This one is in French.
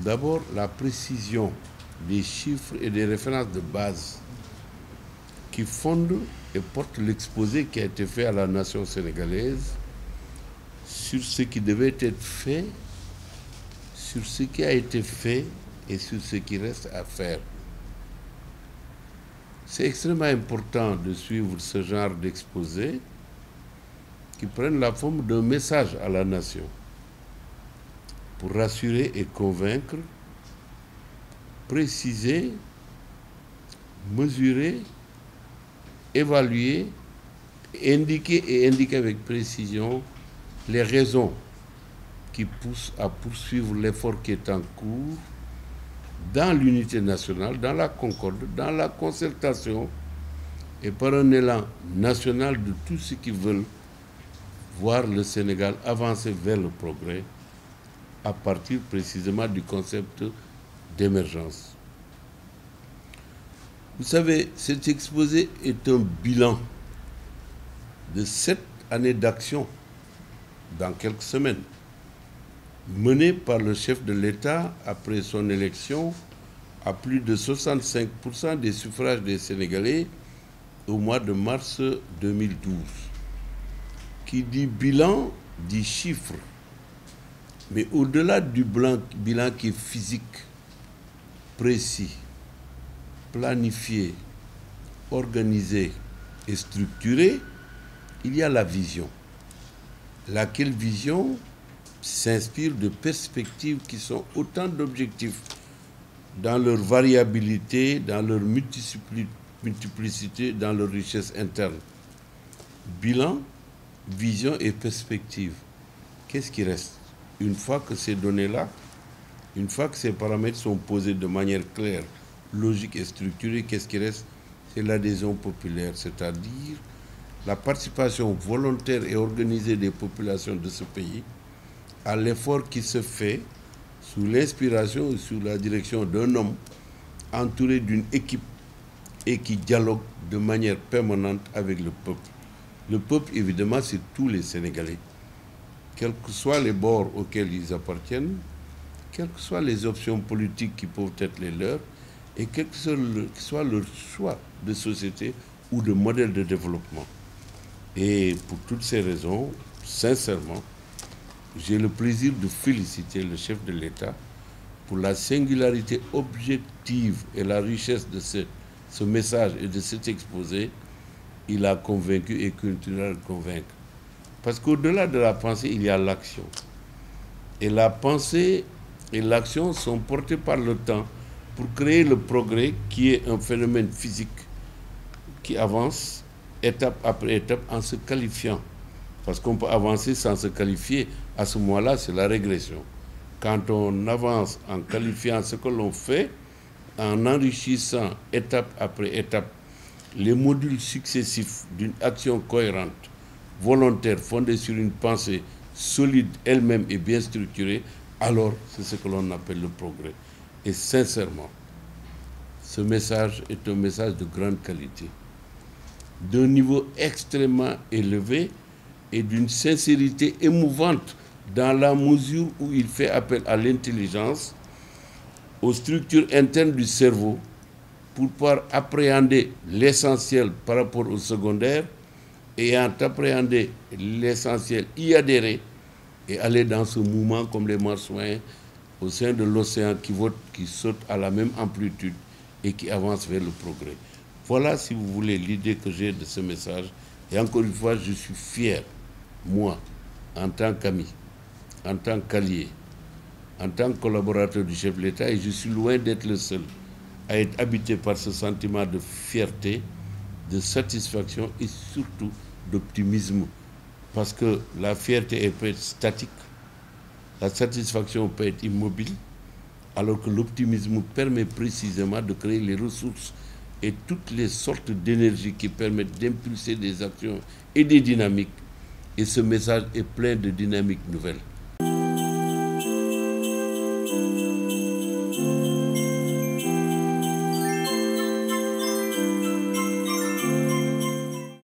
D'abord, la précision des chiffres et des références de base qui fondent et portent l'exposé qui a été fait à la nation sénégalaise sur ce qui devait être fait, sur ce qui a été fait et sur ce qui reste à faire. C'est extrêmement important de suivre ce genre d'exposé qui prennent la forme d'un message à la nation pour rassurer et convaincre, préciser, mesurer, évaluer, indiquer avec précision les raisons qui poussent à poursuivre l'effort qui est en cours dans l'unité nationale, dans la concorde, dans la concertation et par un élan national de tous ceux qui veulent voir le Sénégal avancer vers le progrès à partir précisément du concept d'émergence. Vous savez, cet exposé est un bilan de 7 années d'action dans quelques semaines, mené par le chef de l'État après son élection à plus de 65% des suffrages des Sénégalais au mois de mars 2012. Qui dit bilan, dit chiffre. Mais au-delà du bilan qui est physique, précis, planifié, organisé et structuré, il y a la vision. Laquelle vision s'inspire de perspectives qui sont autant d'objectifs dans leur variabilité, dans leur multiplicité, dans leur richesse interne. Bilan, vision et perspective. Qu'est-ce qui reste? Une fois que ces données-là, une fois que ces paramètres sont posés de manière claire, logique et structurée, qu'est-ce qui reste? C'est l'adhésion populaire, c'est-à-dire la participation volontaire et organisée des populations de ce pays à l'effort qui se fait sous l'inspiration et sous la direction d'un homme entouré d'une équipe et qui dialogue de manière permanente avec le peuple. Le peuple, évidemment, c'est tous les Sénégalais. Quels que soient les bords auxquels ils appartiennent, quelles que soient les options politiques qui peuvent être les leurs, et quel que soit leur choix de société ou de modèle de développement. Et pour toutes ces raisons, sincèrement, j'ai le plaisir de féliciter le chef de l'État pour la singularité objective et la richesse de ce message et de cet exposé. Il a convaincu et continuera de convaincre. Parce qu'au-delà de la pensée, il y a l'action. Et la pensée et l'action sont portées par le temps pour créer le progrès qui est un phénomène physique qui avance étape après étape en se qualifiant. Parce qu'on peut avancer sans se qualifier. À ce moment-là, c'est la régression. Quand on avance en qualifiant ce que l'on fait, en enrichissant étape après étape les modules successifs d'une action cohérente, volontaire, fondée sur une pensée solide elle-même et bien structurée, alors c'est ce que l'on appelle le progrès. Et sincèrement, ce message est un message de grande qualité, d'un niveau extrêmement élevé et d'une sincérité émouvante dans la mesure où il fait appel à l'intelligence, aux structures internes du cerveau pour pouvoir appréhender l'essentiel par rapport au secondaire et en appréhender l'essentiel, y adhérer et aller dans ce mouvement comme les marsouins au sein de l'océan qui saute à la même amplitude et qui avance vers le progrès. Voilà, si vous voulez, l'idée que j'ai de ce message. Et encore une fois, je suis fier, moi, en tant qu'ami, en tant qu'allié, en tant que collaborateur du chef de l'État, et je suis loin d'être le seul à être habité par ce sentiment de fierté, de satisfaction et surtout d'optimisme. Parce que la fierté elle peut être statique, la satisfaction peut être immobile, alors que l'optimisme permet précisément de créer les ressources et toutes les sortes d'énergie qui permettent d'impulser des actions et des dynamiques. Et ce message est plein de dynamiques nouvelles.